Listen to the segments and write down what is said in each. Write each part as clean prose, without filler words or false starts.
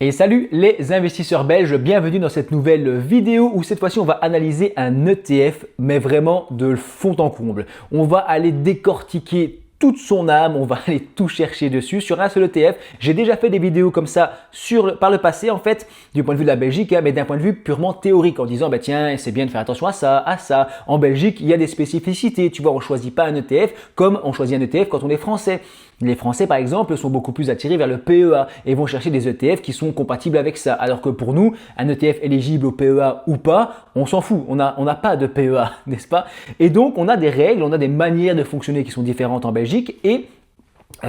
Et salut les investisseurs belges, bienvenue dans cette nouvelle vidéo où cette fois-ci on va analyser un ETF mais vraiment de fond en comble. On va aller décortiquer toute son âme, on va aller tout chercher dessus sur un seul ETF. J'ai déjà fait des vidéos comme ça par le passé en fait, du point de vue de la Belgique, mais d'un point de vue purement théorique en disant tiens, c'est bien de faire attention à ça, à ça. En Belgique, il y a des spécificités, tu vois, on ne choisit pas un ETF comme on choisit un ETF quand on est français. Les Français, par exemple, sont beaucoup plus attirés vers le PEA et vont chercher des ETF qui sont compatibles avec ça. Alors que pour nous, un ETF éligible au PEA ou pas, on s'en fout. On n'a pas de PEA, n'est-ce pas? Et donc, on a des règles, on a des manières de fonctionner qui sont différentes en Belgique et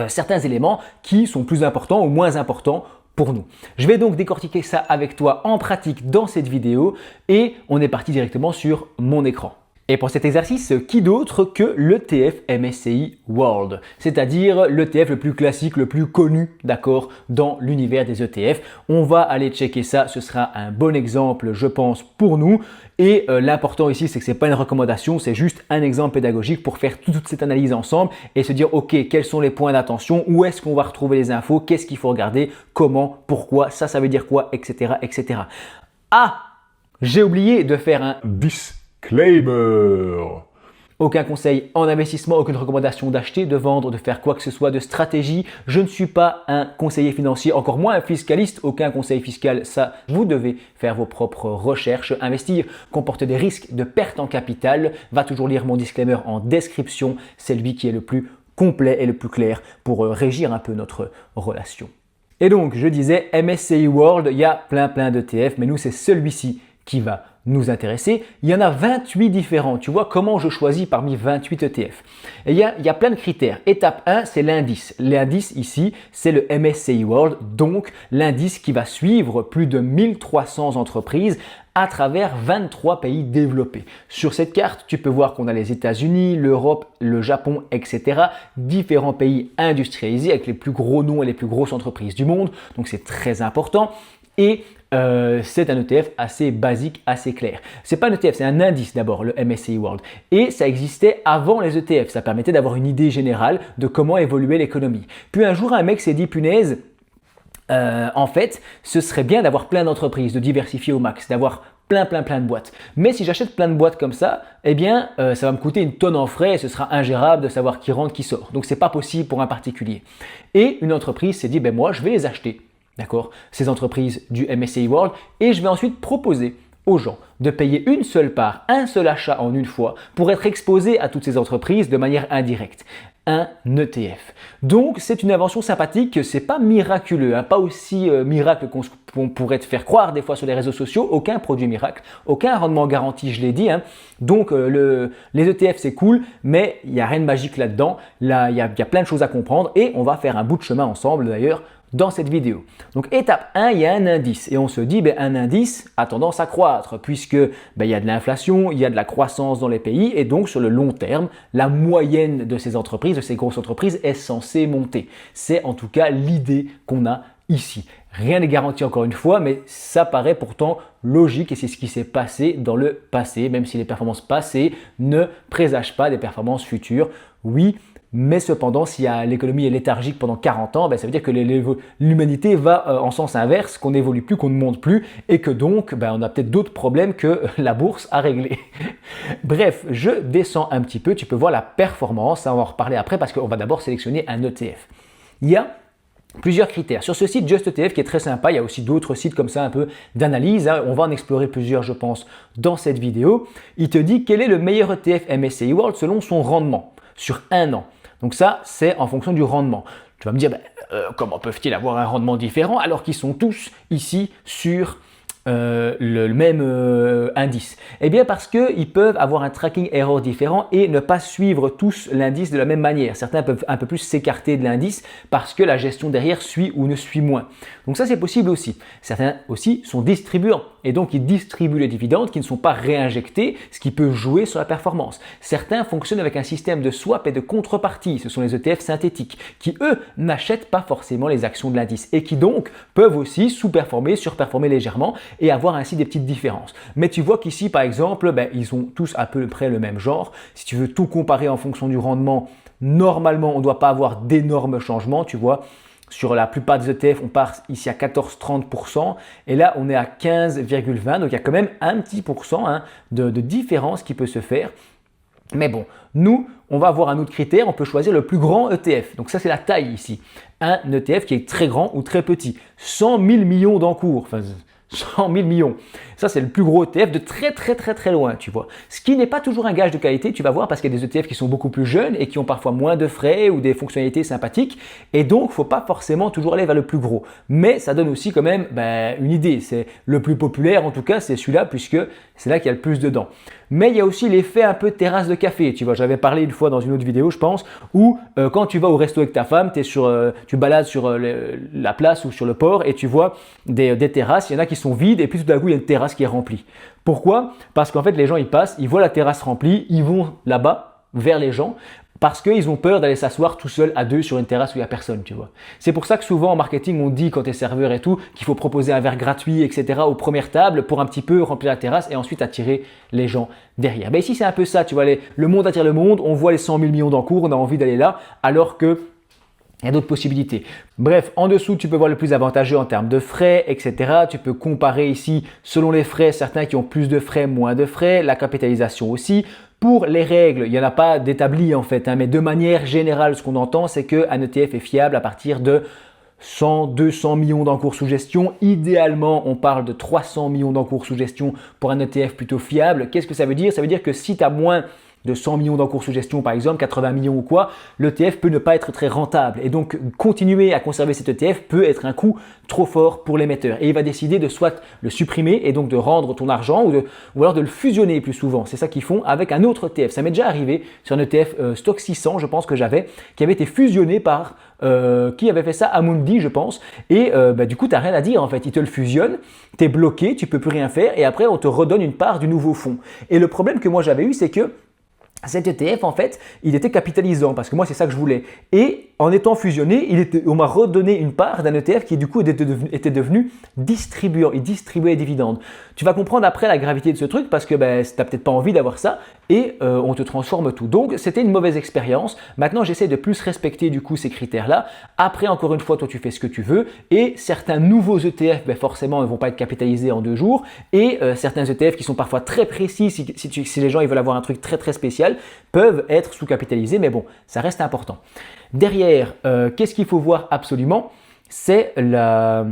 certains éléments qui sont plus importants ou moins importants pour nous. Je vais donc décortiquer ça avec toi en pratique dans cette vidéo et on est parti directement sur mon écran. Et pour cet exercice, qui d'autre que l'ETF MSCI World, c'est-à-dire l'ETF le plus classique, le plus connu, d'accord, dans l'univers des ETF. On va aller checker ça, ce sera un bon exemple, je pense, pour nous. Et l'important ici, c'est que ce n'est pas une recommandation, c'est juste un exemple pédagogique pour faire toute cette analyse ensemble et se dire, ok, quels sont les points d'attention, où est-ce qu'on va retrouver les infos, qu'est-ce qu'il faut regarder, comment, pourquoi, ça veut dire quoi, etc., etc. Ah, j'ai oublié de faire un disclaimer. Aucun conseil en investissement, aucune recommandation d'acheter, de vendre, de faire quoi que ce soit de stratégie. Je ne suis pas un conseiller financier, encore moins un fiscaliste. Aucun conseil fiscal, ça, vous devez faire vos propres recherches. Investir comporte des risques de perte en capital. Va toujours lire mon disclaimer en description. C'est lui qui est le plus complet et le plus clair pour régir un peu notre relation. Et donc, je disais, MSCI World, il y a plein d'ETF, mais nous, c'est celui-ci qui va nous intéresser. Il y en a 28 différents. Tu vois comment je choisis parmi 28 ETF. Et il y a plein de critères. Étape 1, c'est l'indice. L'indice ici, c'est le MSCI World, donc l'indice qui va suivre plus de 1300 entreprises à travers 23 pays développés. Sur cette carte, tu peux voir qu'on a les États-Unis, l'Europe, le Japon, etc. Différents pays industrialisés avec les plus gros noms et les plus grosses entreprises du monde. Donc c'est très important. Et c'est un ETF assez basique, assez clair. C'est pas un ETF, c'est un indice d'abord, le MSCI World. Et ça existait avant les ETF. Ça permettait d'avoir une idée générale de comment évoluait l'économie. Puis un jour, un mec s'est dit, punaise, en fait, ce serait bien d'avoir plein d'entreprises, de diversifier au max, d'avoir plein de boîtes. Mais si j'achète plein de boîtes comme ça, eh bien, ça va me coûter une tonne en frais et ce sera ingérable de savoir qui rentre, qui sort. Donc, c'est pas possible pour un particulier. Et une entreprise s'est dit, moi, je vais les acheter. D'accord, ces entreprises du MSCI World, et je vais ensuite proposer aux gens de payer une seule part, un seul achat en une fois pour être exposé à toutes ces entreprises de manière indirecte. Un ETF. Donc c'est une invention sympathique, c'est pas miraculeux, pas aussi miracle qu'on pourrait te faire croire des fois sur les réseaux sociaux, aucun produit miracle, aucun rendement garanti, je l'ai dit. Donc les ETF c'est cool, mais il n'y a rien de magique là-dedans, là il y a plein de choses à comprendre et on va faire un bout de chemin ensemble d'ailleurs dans cette vidéo. Donc étape 1, il y a un indice et on se dit un indice a tendance à croître puisque il y a de l'inflation, il y a de la croissance dans les pays et donc sur le long terme, la moyenne de ces entreprises, de ces grosses entreprises est censée monter. C'est en tout cas l'idée qu'on a ici. Rien n'est garanti encore une fois, mais ça paraît pourtant logique et c'est ce qui s'est passé dans le passé, même si les performances passées ne présagent pas des performances futures. Oui, mais cependant, si l'économie est léthargique pendant 40 ans, ça veut dire que l'humanité va en sens inverse, qu'on n'évolue plus, qu'on ne monte plus et que donc on a peut-être d'autres problèmes que la bourse à régler. Bref, je descends un petit peu, tu peux voir la performance, on va en reparler après parce qu'on va d'abord sélectionner un ETF. Il y a plusieurs critères. Sur ce site Just ETF qui est très sympa, il y a aussi d'autres sites comme ça un peu d'analyse. On va en explorer plusieurs, je pense, dans cette vidéo. Il te dit quel est le meilleur ETF MSCI World selon son rendement sur un an. Donc ça, c'est en fonction du rendement. Tu vas me dire, comment peuvent-ils avoir un rendement différent alors qu'ils sont tous ici sur le même indice? Eh bien parce qu'ils peuvent avoir un tracking error différent et ne pas suivre tous l'indice de la même manière. Certains peuvent un peu plus s'écarter de l'indice parce que la gestion derrière suit ou ne suit moins. Donc ça c'est possible aussi. Certains aussi sont distribuants et donc ils distribuent les dividendes qui ne sont pas réinjectés, ce qui peut jouer sur la performance. Certains fonctionnent avec un système de swap et de contrepartie. Ce sont les ETF synthétiques qui eux n'achètent pas forcément les actions de l'indice et qui donc peuvent aussi sous-performer, surperformer légèrement et avoir ainsi des petites différences. Mais tu vois qu'ici, par exemple, ils ont tous à peu près le même genre. Si tu veux tout comparer en fonction du rendement, normalement, on ne doit pas avoir d'énormes changements, tu vois. Sur la plupart des ETF, on part ici à 14-30% et là, on est à 15,20%. Donc, il y a quand même un petit pourcent de différence qui peut se faire. Mais bon, nous, on va avoir un autre critère, on peut choisir le plus grand ETF. Donc ça, c'est la taille ici. Un ETF qui est très grand ou très petit. 100 000 millions d'encours. Enfin, 100 000 millions. Ça, c'est le plus gros ETF de très loin, tu vois. Ce qui n'est pas toujours un gage de qualité, tu vas voir, parce qu'il y a des ETF qui sont beaucoup plus jeunes et qui ont parfois moins de frais ou des fonctionnalités sympathiques. Et donc, il ne faut pas forcément toujours aller vers le plus gros. Mais ça donne aussi quand même une idée. C'est le plus populaire, en tout cas, c'est celui-là, puisque c'est là qu'il y a le plus dedans. Mais il y a aussi l'effet un peu terrasse de café. Tu vois, j'avais parlé une fois dans une autre vidéo, je pense, où quand tu vas au resto avec ta femme, tu balades sur la place ou sur le port et tu vois des terrasses. Il y en a qui sont vides et puis tout d'un coup, il y a une terrasse qui est remplie. Pourquoi? Parce qu'en fait, les gens, ils passent, ils voient la terrasse remplie, ils vont là-bas vers les gens parce qu'ils ont peur d'aller s'asseoir tout seul à deux sur une terrasse où il n'y a personne, tu vois. C'est pour ça que souvent en marketing, on dit quand tu es serveur et tout, qu'il faut proposer un verre gratuit, etc. aux premières tables pour un petit peu remplir la terrasse et ensuite attirer les gens derrière. Mais ici, c'est un peu ça, tu vois, le monde attire le monde, on voit les 100 000 millions d'encours, on a envie d'aller là, alors que il y a d'autres possibilités. Bref, en dessous, tu peux voir le plus avantageux en termes de frais, etc. Tu peux comparer ici, selon les frais, certains qui ont plus de frais, moins de frais, la capitalisation aussi. Pour les règles, il n'y en a pas d'établi en fait, mais de manière générale, ce qu'on entend, c'est qu'un ETF est fiable à partir de 100, 200 millions d'encours sous gestion. Idéalement, on parle de 300 millions d'encours sous gestion pour un ETF plutôt fiable. Qu'est-ce que ça veut dire? Ça veut dire que si tu as moins de 100 millions d'encours sous gestion par exemple, 80 millions ou quoi, l'ETF peut ne pas être très rentable. Et donc, continuer à conserver cet ETF peut être un coût trop fort pour l'émetteur. Et il va décider de soit le supprimer et donc de rendre ton argent ou alors de le fusionner plus souvent. C'est ça qu'ils font avec un autre ETF. Ça m'est déjà arrivé sur un ETF Stock 600, je pense que j'avais, qui avait été fusionné par qui avait fait ça? Amundi, je pense. Et du coup, tu n'as rien à dire en fait. Ils te le fusionnent, tu es bloqué, tu ne peux plus rien faire et après, on te redonne une part du nouveau fonds. Et le problème que moi j'avais eu, c'est que cet ETF, en fait, il était capitalisant parce que moi, c'est ça que je voulais. Et en étant fusionné, on m'a redonné une part d'un ETF qui, du coup, était devenu distribuant. Il distribuait les dividendes. Tu vas comprendre après la gravité de ce truc parce que tu n'as peut-être pas envie d'avoir ça et on te transforme tout. Donc, c'était une mauvaise expérience. Maintenant, j'essaie de plus respecter, du coup, ces critères-là. Après, encore une fois, toi, tu fais ce que tu veux. Et certains nouveaux ETF, forcément, ils ne vont pas être capitalisés en 2 jours. Et certains ETF qui sont parfois très précis, si les gens ils veulent avoir un truc très spécial, peuvent être sous-capitalisés, mais bon, ça reste important. Derrière, qu'est-ce qu'il faut voir absolument? C'est la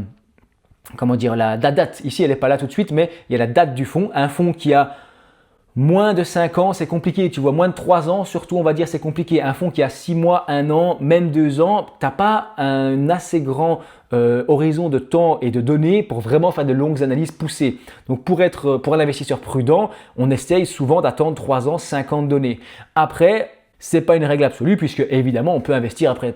date. Ici, elle n'est pas là tout de suite, mais il y a la date du fonds. Un fonds qui a moins de 5 ans, c'est compliqué. Tu vois, moins de 3 ans, surtout, on va dire, c'est compliqué. Un fonds qui a 6 mois, 1 an, même 2 ans, tu n'as pas un assez grand horizon de temps et de données pour vraiment faire de longues analyses poussées. Donc, pour un investisseur prudent, on essaye souvent d'attendre 3 ans, 50 données. Après, ce n'est pas une règle absolue puisque évidemment, on peut investir après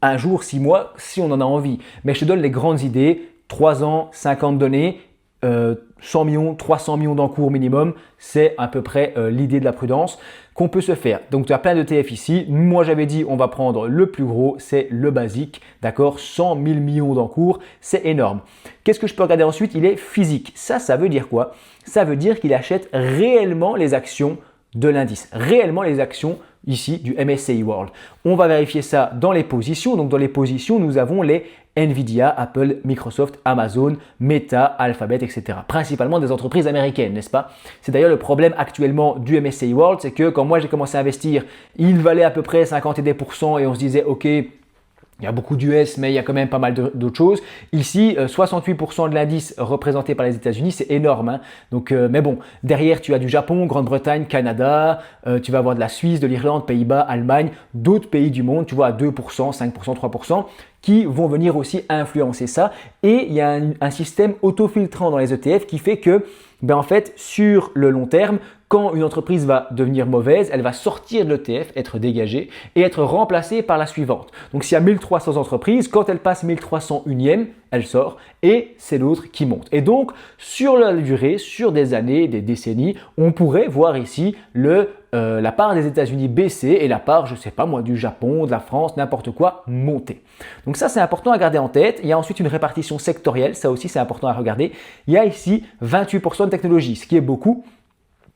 1 jour, 6 mois si on en a envie. Mais je te donne les grandes idées. 3 ans, 50 données, 100 millions, 300 millions d'encours minimum, c'est à peu près l'idée de la prudence qu'on peut se faire. Donc, tu as plein d'ETF ici. Moi, j'avais dit, on va prendre le plus gros, c'est le basique, d'accord? 100 000 millions d'encours, c'est énorme. Qu'est-ce que je peux regarder ensuite? Il est physique. Ça veut dire quoi? Ça veut dire qu'il achète réellement les actions de l'indice, réellement les actions ici du MSCI World. On va vérifier ça dans les positions. Donc, dans les positions, nous avons les Nvidia, Apple, Microsoft, Amazon, Meta, Alphabet, etc. Principalement des entreprises américaines, n'est-ce pas? C'est d'ailleurs le problème actuellement du MSCI World, c'est que quand moi j'ai commencé à investir, il valait à peu près 50% et on se disait, ok, il y a beaucoup d'US, mais il y a quand même pas mal d'autres choses. Ici, 68% de l'indice représenté par les États-Unis, c'est énorme, hein. Donc, mais bon, derrière, tu as du Japon, Grande-Bretagne, Canada, tu vas avoir de la Suisse, de l'Irlande, Pays-Bas, Allemagne, d'autres pays du monde, tu vois, à 2%, 5%, 3%, qui vont venir aussi influencer ça. Et il y a un système autofiltrant dans les ETF qui fait que, en fait, sur le long terme, quand une entreprise va devenir mauvaise, elle va sortir de l'ETF, être dégagée et être remplacée par la suivante. Donc, s'il y a 1300 entreprises, quand elle passe 1301e, elle sort et c'est l'autre qui monte. Et donc, sur la durée, sur des années, des décennies, on pourrait voir ici la part des États-Unis baisser et la part, je ne sais pas moi, du Japon, de la France, n'importe quoi, monter. Donc ça, c'est important à garder en tête. Il y a ensuite une répartition sectorielle, ça aussi, c'est important à regarder. Il y a ici 28% de technologie, ce qui est beaucoup.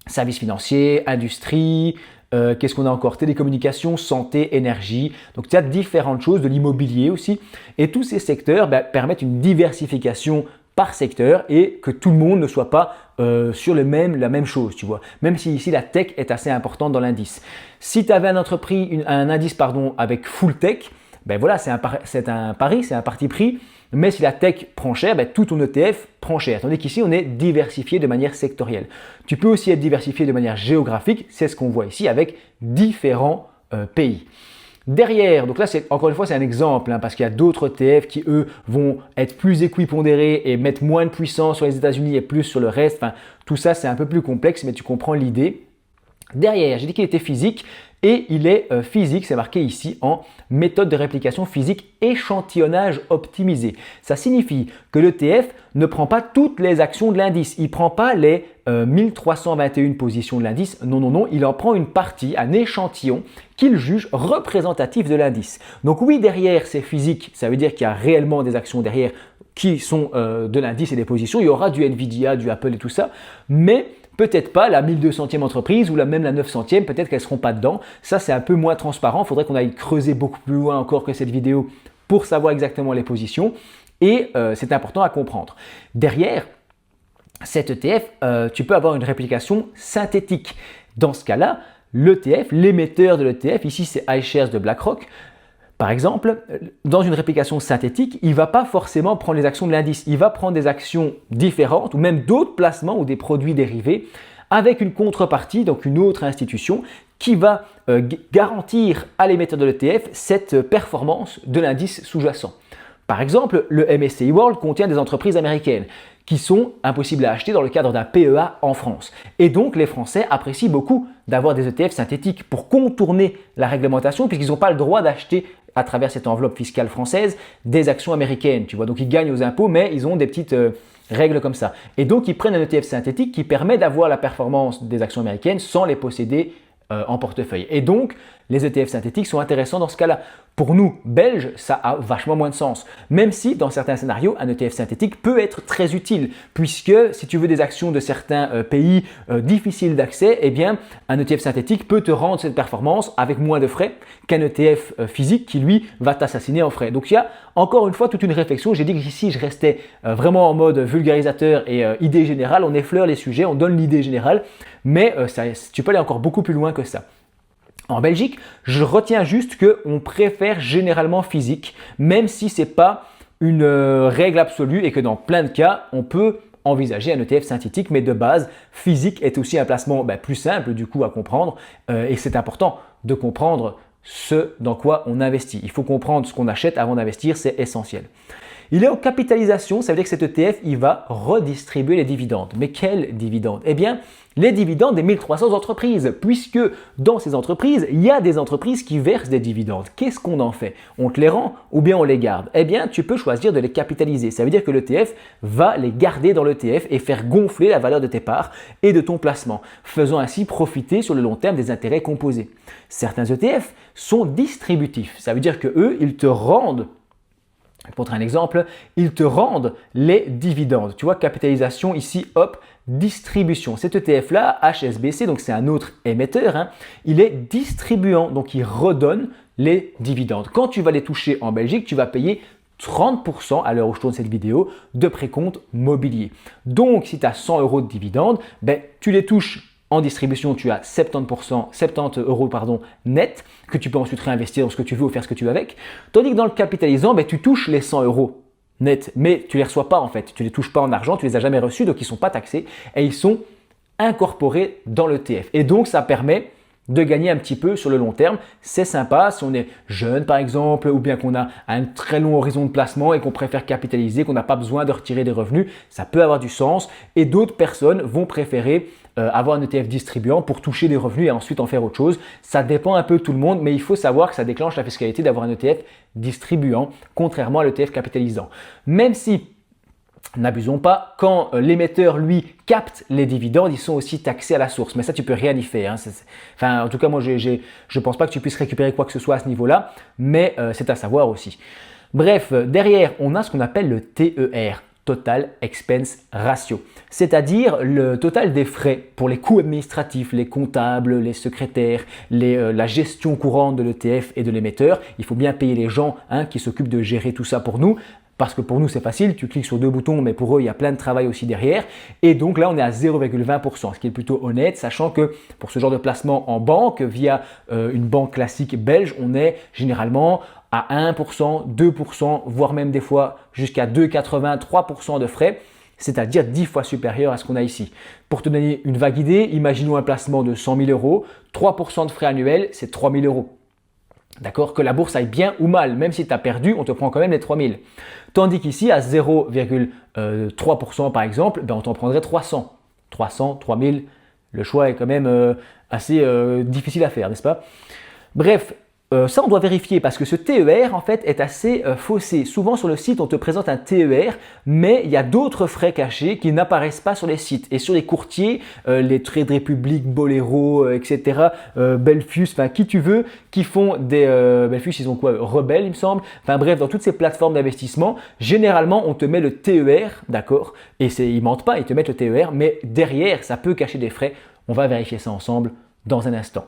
Services financiers, industrie, qu'est-ce qu'on a encore? Télécommunications, santé, énergie. Donc il y a différentes choses, de l'immobilier aussi. Et tous ces secteurs permettent une diversification par secteur et que tout le monde ne soit pas sur la même chose, tu vois. Même si ici la tech est assez importante dans l'indice. Si tu avais un indice avec full tech, ben voilà, c'est un pari, c'est un parti pris. Mais si la tech prend cher, ben tout ton ETF prend cher. Tandis qu'ici, on est diversifié de manière sectorielle. Tu peux aussi être diversifié de manière géographique. C'est ce qu'on voit ici avec différents pays. Derrière, donc là, encore une fois, c'est un exemple, hein, parce qu'il y a d'autres ETF qui, eux, vont être plus équipondérés et mettre moins de puissance sur les États-Unis et plus sur le reste. Enfin, tout ça, c'est un peu plus complexe, mais tu comprends l'idée. Derrière, j'ai dit qu'il était physique et il est physique, c'est marqué ici en méthode de réplication physique échantillonnage optimisé. Ça signifie que l'ETF ne prend pas toutes les actions de l'indice. Il ne prend pas les 1321 positions de l'indice. Non, non, non, il en prend une partie, un échantillon qu'il juge représentatif de l'indice. Donc oui, derrière, c'est physique. Ça veut dire qu'il y a réellement des actions derrière qui sont de l'indice et des positions. Il y aura du Nvidia, du Apple et tout ça. Mais peut-être pas la 1200e entreprise ou même la 900e, peut-être qu'elles ne seront pas dedans. Ça, c'est un peu moins transparent. Il faudrait qu'on aille creuser beaucoup plus loin encore que cette vidéo pour savoir exactement les positions. Et c'est important à comprendre. Derrière, cet ETF, tu peux avoir une réplication synthétique. Dans ce cas-là, l'ETF, l'émetteur de l'ETF, ici c'est iShares de BlackRock, par exemple, dans une réplication synthétique, il ne va pas forcément prendre les actions de l'indice, il va prendre des actions différentes ou même d'autres placements ou des produits dérivés avec une contrepartie, donc une autre institution qui va garantir à l'émetteur de l'ETF cette performance de l'indice sous-jacent. Par exemple, le MSCI World contient des entreprises américaines qui sont impossibles à acheter dans le cadre d'un PEA en France. Et donc, les Français apprécient beaucoup d'avoir des ETF synthétiques pour contourner la réglementation puisqu'ils n'ont pas le droit d'acheter à travers cette enveloppe fiscale française des actions américaines. Tu vois, donc ils gagnent aux impôts, mais ils ont des petites règles comme ça. Et donc, ils prennent un ETF synthétique qui permet d'avoir la performance des actions américaines sans les posséder en portefeuille. Et donc, les ETF synthétiques sont intéressants dans ce cas-là. Pour nous, Belges, ça a vachement moins de sens. Même si, dans certains scénarios, un ETF synthétique peut être très utile, puisque si tu veux des actions de certains pays difficiles d'accès, eh bien, un ETF synthétique peut te rendre cette performance avec moins de frais qu'un ETF physique qui, lui, va t'assassiner en frais. Donc, il y a encore une fois toute une réflexion. J'ai dit qu'ici, je restais vraiment en mode vulgarisateur et idée générale. On effleure les sujets, on donne l'idée générale, mais tu peux aller encore beaucoup plus loin que ça. En Belgique, je retiens juste qu'on préfère généralement physique, même si ce n'est pas une règle absolue et que dans plein de cas, on peut envisager un ETF synthétique, mais de base, physique est aussi un placement plus simple du coup à comprendre et c'est important de comprendre ce dans quoi on investit. Il faut comprendre ce qu'on achète avant d'investir, c'est essentiel. Il est en capitalisation, ça veut dire que cet ETF, il va redistribuer les dividendes. Mais quels dividendes? Eh bien, les dividendes des 1300 entreprises, puisque dans ces entreprises, il y a des entreprises qui versent des dividendes. Qu'est-ce qu'on en fait? On te les rend ou bien on les garde? Eh bien, tu peux choisir de les capitaliser. Ça veut dire que l'ETF va les garder dans l'ETF et faire gonfler la valeur de tes parts et de ton placement, faisant ainsi profiter sur le long terme des intérêts composés. Certains ETF sont distributifs. Ça veut dire que eux, ils te rendent. Pour te donner un exemple, ils te rendent les dividendes. Tu vois, capitalisation ici, hop, distribution. Cet ETF-là, HSBC, donc c'est un autre émetteur, hein, il est distribuant, donc il redonne les dividendes. Quand tu vas les toucher en Belgique, tu vas payer 30% à l'heure où je tourne cette vidéo de précompte mobilier. Donc, si tu as 100 € de dividendes, tu les touches en distribution, tu as 70 euros net que tu peux ensuite réinvestir dans ce que tu veux ou faire ce que tu veux avec. Tandis que dans le capitalisant, tu touches les 100 € net, mais tu ne les reçois pas en fait. Tu ne les touches pas en argent, tu ne les as jamais reçus, donc ils ne sont pas taxés et ils sont incorporés dans l'ETF. Et donc, ça permet de gagner un petit peu sur le long terme. C'est sympa si on est jeune par exemple ou bien qu'on a un très long horizon de placement et qu'on préfère capitaliser, qu'on n'a pas besoin de retirer des revenus, ça peut avoir du sens et d'autres personnes vont préférer avoir un ETF distribuant pour toucher des revenus et ensuite en faire autre chose. Ça dépend un peu de tout le monde, mais il faut savoir que ça déclenche la fiscalité d'avoir un ETF distribuant contrairement à l'ETF capitalisant. Même si n'abusons pas, quand l'émetteur, lui, capte les dividendes, ils sont aussi taxés à la source. Mais ça, tu peux rien y faire. Hein. Enfin, en tout cas, moi, je ne pense pas que tu puisses récupérer quoi que ce soit à ce niveau-là, mais c'est à savoir aussi. Bref, derrière, on a ce qu'on appelle le TER. Total Expense Ratio, c'est-à-dire le total des frais pour les coûts administratifs, les comptables, les secrétaires, la gestion courante de l'ETF et de l'émetteur. Il faut bien payer les gens qui s'occupent de gérer tout ça pour nous. Parce que pour nous, c'est facile, tu cliques sur 2 boutons, mais pour eux, il y a plein de travail aussi derrière. Et donc là, on est à 0,20%, ce qui est plutôt honnête, sachant que pour ce genre de placement en banque, via une banque classique belge, on est généralement à 1%, 2%, voire même des fois jusqu'à 2,80, 3% de frais, c'est-à-dire 10 fois supérieur à ce qu'on a ici. Pour te donner une vague idée, imaginons un placement de 100 000 euros, 3% de frais annuels, c'est 3 000 euros. D'accord? Que la bourse aille bien ou mal, même si tu as perdu, on te prend quand même les 3 000. Tandis qu'ici, à 0,3% par exemple, on t'en prendrait 300. 300, 3 000, le choix est quand même assez difficile à faire, n'est-ce pas? Bref, ça on doit vérifier parce que ce TER en fait est assez faussé. Souvent sur le site on te présente un TER mais il y a d'autres frais cachés qui n'apparaissent pas sur les sites. Et sur les courtiers, les Trade Republic, Bolero, etc., Belfius, enfin qui tu veux, qui font des… Belfius ils ont quoi? Rebelle il me semble. Enfin bref, dans toutes ces plateformes d'investissement, généralement on te met le TER, d'accord? Et ils mentent pas, ils te mettent le TER, mais derrière ça peut cacher des frais. On va vérifier ça ensemble dans un instant.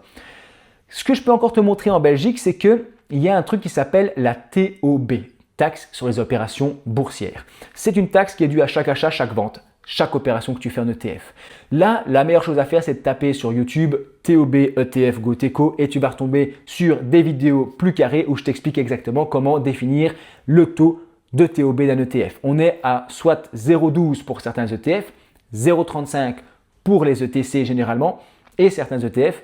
Ce que je peux encore te montrer en Belgique, c'est qu'il y a un truc qui s'appelle la TOB, taxe sur les opérations boursières. C'est une taxe qui est due à chaque achat, chaque vente, chaque opération que tu fais en ETF. Là, la meilleure chose à faire, c'est de taper sur YouTube TOB ETF GoTeco et tu vas retomber sur des vidéos plus carrées où je t'explique exactement comment définir le taux de TOB d'un ETF. On est à soit 0,12 pour certains ETF, 0,35 pour les ETC généralement et certains ETF.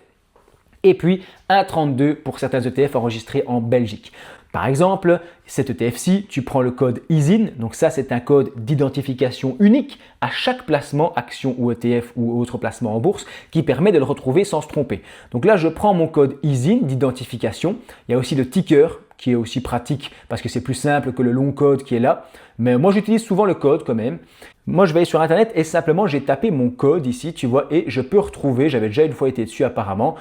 Et puis 1,32 pour certains ETF enregistrés en Belgique. Par exemple, cet ETF-ci, tu prends le code ISIN, donc ça c'est un code d'identification unique à chaque placement, action ou ETF ou autre placement en bourse, qui permet de le retrouver sans se tromper. Donc là, je prends mon code ISIN d'identification. Il y a aussi le ticker qui est aussi pratique parce que c'est plus simple que le long code qui est là. Mais moi, j'utilise souvent le code quand même. Moi, je vais aller sur Internet et simplement, j'ai tapé mon code ici, tu vois, et je peux retrouver, j'avais déjà une fois été dessus apparemment,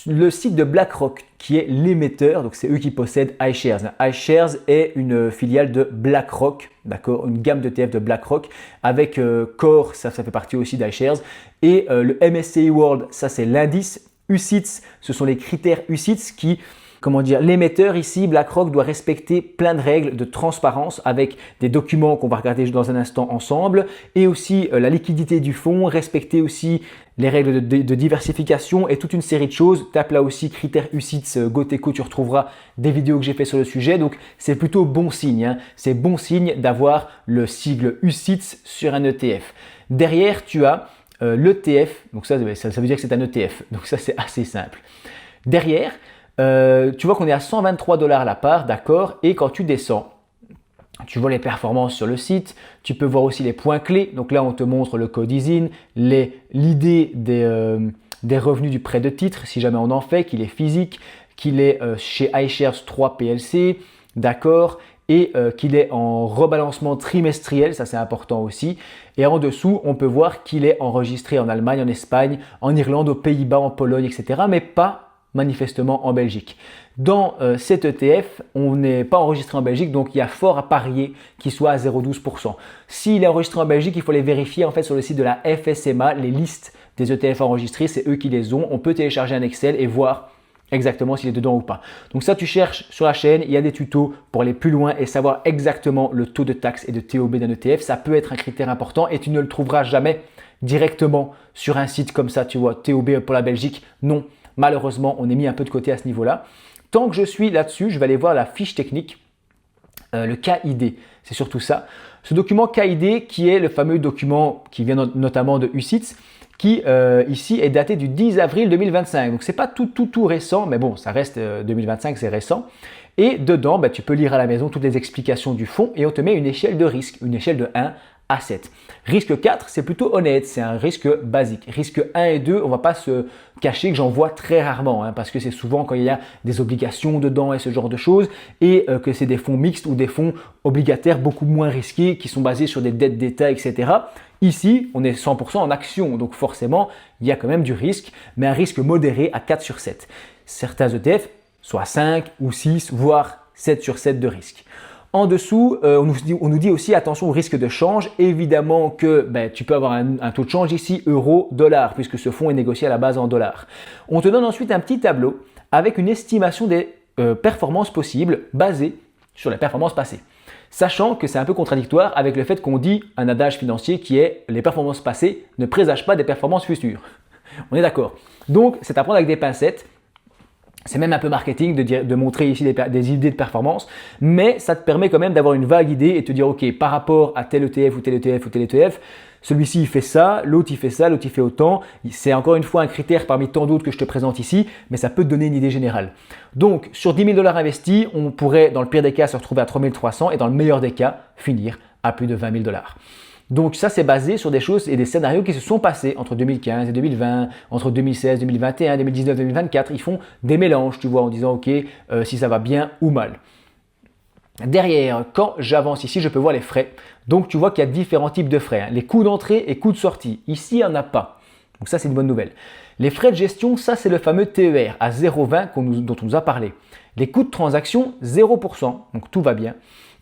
le site de BlackRock qui est l'émetteur, donc c'est eux qui possèdent iShares. iShares est une filiale de BlackRock, d'accord, une gamme d'ETF de BlackRock avec Core, ça fait partie aussi d'iShares, et le MSCI World, ça c'est l'indice. UCITS, ce sont les critères UCITS qui… Comment dire, l'émetteur ici, BlackRock, doit respecter plein de règles de transparence avec des documents qu'on va regarder dans un instant ensemble et aussi la liquidité du fonds, respecter aussi les règles de diversification et toute une série de choses. Tape là aussi critères UCITS GoTeco, tu retrouveras des vidéos que j'ai fait sur le sujet. Donc c'est plutôt bon signe, hein. C'est bon signe d'avoir le sigle UCITS sur un ETF. Derrière, tu as l'ETF, donc ça veut dire que c'est un ETF, donc ça c'est assez simple. Derrière, tu vois qu'on est à 123 $ la part, d'accord? Et quand tu descends, tu vois les performances sur le site, tu peux voir aussi les points clés. Donc là, on te montre le code ISIN, l'idée des revenus du prêt de titre, si jamais on en fait, qu'il est physique, qu'il est chez iShares 3 PLC, d'accord? Et qu'il est en rebalancement trimestriel, ça c'est important aussi. Et en dessous, on peut voir qu'il est enregistré en Allemagne, en Espagne, en Irlande, aux Pays-Bas, en Pologne, etc. Mais pas manifestement en Belgique. Dans cet ETF, on n'est pas enregistré en Belgique, donc il y a fort à parier qu'il soit à 0,12%. S'il est enregistré en Belgique, il faut les vérifier en fait sur le site de la FSMA, les listes des ETF enregistrés, c'est eux qui les ont. On peut télécharger un Excel et voir exactement s'il est dedans ou pas. Donc ça, tu cherches sur la chaîne, il y a des tutos pour aller plus loin et savoir exactement le taux de taxe et de TOB d'un ETF. Ça peut être un critère important et tu ne le trouveras jamais directement sur un site comme ça, tu vois, TOB pour la Belgique, non. Malheureusement, on est mis un peu de côté à ce niveau-là. Tant que je suis là-dessus, je vais aller voir la fiche technique, le KID. C'est surtout ça. Ce document KID qui est le fameux document qui vient notamment de UCITS, qui ici est daté du 10 avril 2025. Donc, ce n'est pas tout récent, mais bon, ça reste 2025, c'est récent. Et dedans, tu peux lire à la maison toutes les explications du fonds et on te met une échelle de risque, une échelle de 1 à 7. Risque 4, c'est plutôt honnête, c'est un risque basique. Risque 1 et 2, on ne va pas se cacher que j'en vois très rarement, hein, parce que c'est souvent quand il y a des obligations dedans et ce genre de choses, et que c'est des fonds mixtes ou des fonds obligataires beaucoup moins risqués qui sont basés sur des dettes d'État, etc. Ici, on est 100% en action, donc forcément, il y a quand même du risque, mais un risque modéré à 4 sur 7. Certains ETF, soit 5 ou 6, voire 7 sur 7 de risque. En dessous, on nous dit aussi attention au risque de change. Évidemment que tu peux avoir un taux de change ici euro-dollar puisque ce fonds est négocié à la base en dollars. On te donne ensuite un petit tableau avec une estimation des performances possibles basées sur les performances passées. Sachant que c'est un peu contradictoire avec le fait qu'on dit un adage financier qui est les performances passées ne présagent pas des performances futures. On est d'accord. Donc, c'est à prendre avec des pincettes. C'est même un peu marketing de montrer ici des idées de performance, mais ça te permet quand même d'avoir une vague idée et te dire ok, par rapport à tel ETF ou tel ETF ou tel ETF, celui-ci il fait ça, l'autre il fait ça, l'autre il fait autant. C'est encore une fois un critère parmi tant d'autres que je te présente ici, mais ça peut te donner une idée générale. Donc sur 10 000 $ investis, on pourrait dans le pire des cas se retrouver à 3 300 et dans le meilleur des cas finir à plus de 20 000 $. Donc ça, c'est basé sur des choses et des scénarios qui se sont passés entre 2015 et 2020, entre 2016, 2021, 2019, 2024. Ils font des mélanges, tu vois, en disant ok, si ça va bien ou mal. Derrière, quand j'avance ici, je peux voir les frais. Donc tu vois qu'il y a différents types de frais, hein. Les coûts d'entrée et coûts de sortie. Ici, il n'y en a pas. Donc ça, c'est une bonne nouvelle. Les frais de gestion, ça, c'est le fameux TER à 0,20 dont on nous a parlé. Les coûts de transaction, 0%, donc tout va bien.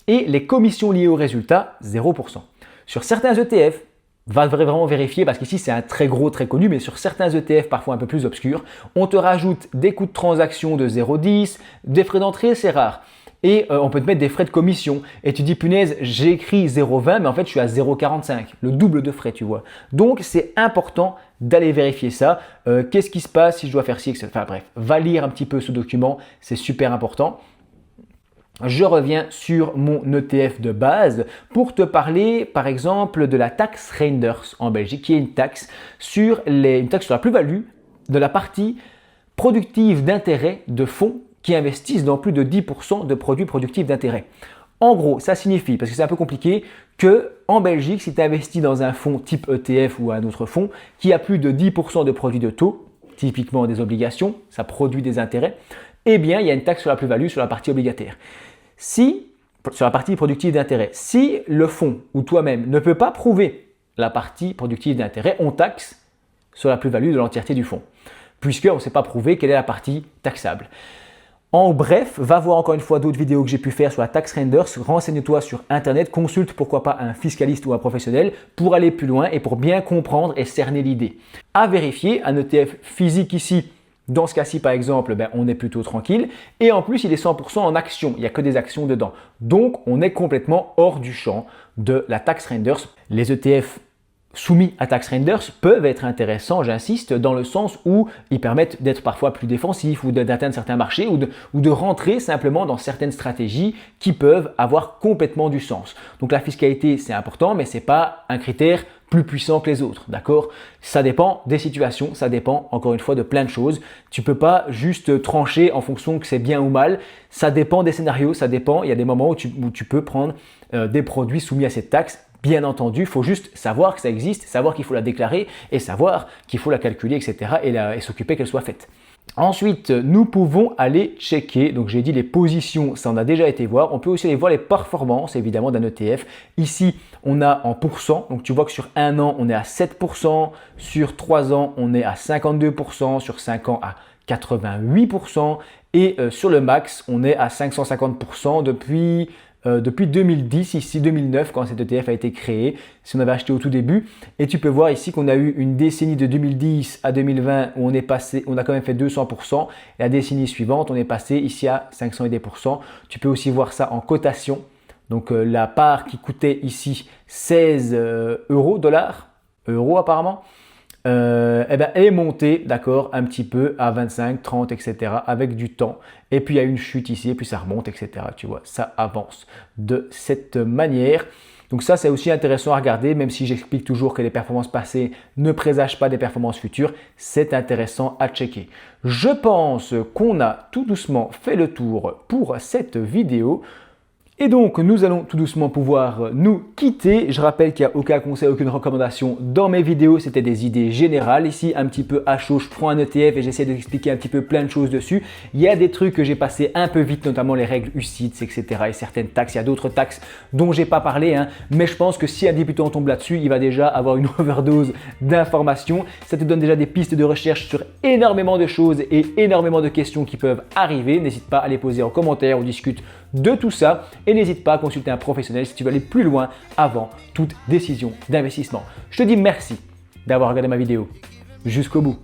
Et les commissions liées au résultat, 0%. Sur certains ETF, va vraiment vérifier parce qu'ici c'est un très gros, très connu, mais sur certains ETF parfois un peu plus obscurs, on te rajoute des coûts de transaction de 0,10, des frais d'entrée, c'est rare. Et on peut te mettre des frais de commission. Et tu dis punaise, j'ai écrit 0,20, mais en fait je suis à 0,45, le double de frais, tu vois. Donc c'est important d'aller vérifier ça. Qu'est-ce qui se passe si je dois faire ci, etc. Enfin bref, va lire un petit peu ce document, c'est super important. Je reviens sur mon ETF de base pour te parler par exemple de la taxe Reinders en Belgique, qui est une taxe sur la plus-value de la partie productive d'intérêt de fonds qui investissent dans plus de 10% de produits productifs d'intérêt. En gros, ça signifie, parce que c'est un peu compliqué, que en Belgique, si tu investis dans un fonds type ETF ou un autre fonds qui a plus de 10% de produits de taux, typiquement des obligations, ça produit des intérêts, eh bien, il y a une taxe sur la plus-value sur la partie obligataire. Sur la partie productive d'intérêt, si le fonds ou toi-même ne peut pas prouver la partie productive d'intérêt, on taxe sur la plus-value de l'entièreté du fonds, puisqu'on ne sait pas prouver quelle est la partie taxable. En bref, va voir encore une fois d'autres vidéos que j'ai pu faire sur la taxe Reinders, renseigne-toi sur Internet, consulte pourquoi pas un fiscaliste ou un professionnel pour aller plus loin et pour bien comprendre et cerner l'idée. À vérifier, un ETF physique ici, dans ce cas-ci, par exemple, on est plutôt tranquille. Et en plus, il est 100% en actions. Il n'y a que des actions dedans. Donc, on est complètement hors du champ de la taxe Reinders. Les ETF soumis à taxe Reinders peuvent être intéressants, j'insiste, dans le sens où ils permettent d'être parfois plus défensifs ou d'atteindre certains marchés ou de rentrer simplement dans certaines stratégies qui peuvent avoir complètement du sens. Donc la fiscalité, c'est important, mais ce n'est pas un critère plus puissant que les autres, d'accord? Ça dépend des situations, ça dépend encore une fois de plein de choses. Tu ne peux pas juste trancher en fonction que c'est bien ou mal. Ça dépend des scénarios, ça dépend. Il y a des moments où tu peux prendre des produits soumis à cette taxe. Bien entendu, il faut juste savoir que ça existe, savoir qu'il faut la déclarer et savoir qu'il faut la calculer, etc. et s'occuper qu'elle soit faite. Ensuite, nous pouvons aller checker, donc j'ai dit les positions, ça on a déjà été voir. On peut aussi aller voir les performances évidemment d'un ETF. Ici, on a en pourcents, donc tu vois que sur 1 an, on est à 7%, sur 3 ans, on est à 52%, sur 5 ans à 88% et sur le max, on est à 550% depuis 2010, ici 2009 quand cet ETF a été créé, si on avait acheté au tout début. Et tu peux voir ici qu'on a eu une décennie de 2010 à 2020 où on a quand même fait 200%. Et la décennie suivante, on est passé ici à 500 et des %. Tu peux aussi voir ça en cotation. Donc la part qui coûtait ici 16 euros apparemment, elle est montée, d'accord, un petit peu à 25, 30, etc. avec du temps. Et puis il y a une chute ici, et puis ça remonte, etc. Tu vois, ça avance de cette manière. Donc ça, c'est aussi intéressant à regarder, même si j'explique toujours que les performances passées ne présagent pas des performances futures. C'est intéressant à checker. Je pense qu'on a tout doucement fait le tour pour cette vidéo. Et donc, nous allons tout doucement pouvoir nous quitter. Je rappelle qu'il n'y a aucun conseil, aucune recommandation dans mes vidéos. C'était des idées générales. Ici, un petit peu à chaud, je prends un ETF et j'essaie d'expliquer un petit peu plein de choses dessus. Il y a des trucs que j'ai passé un peu vite, notamment les règles UCITS, etc. et certaines taxes. Il y a d'autres taxes dont j'ai pas parlé, mais je pense que si un débutant tombe là-dessus, il va déjà avoir une overdose d'informations. Ça te donne déjà des pistes de recherche sur énormément de choses et énormément de questions qui peuvent arriver. N'hésite pas à les poser en commentaire. On discute de tout ça et n'hésite pas à consulter un professionnel si tu veux aller plus loin avant toute décision d'investissement. Je te dis merci d'avoir regardé ma vidéo jusqu'au bout.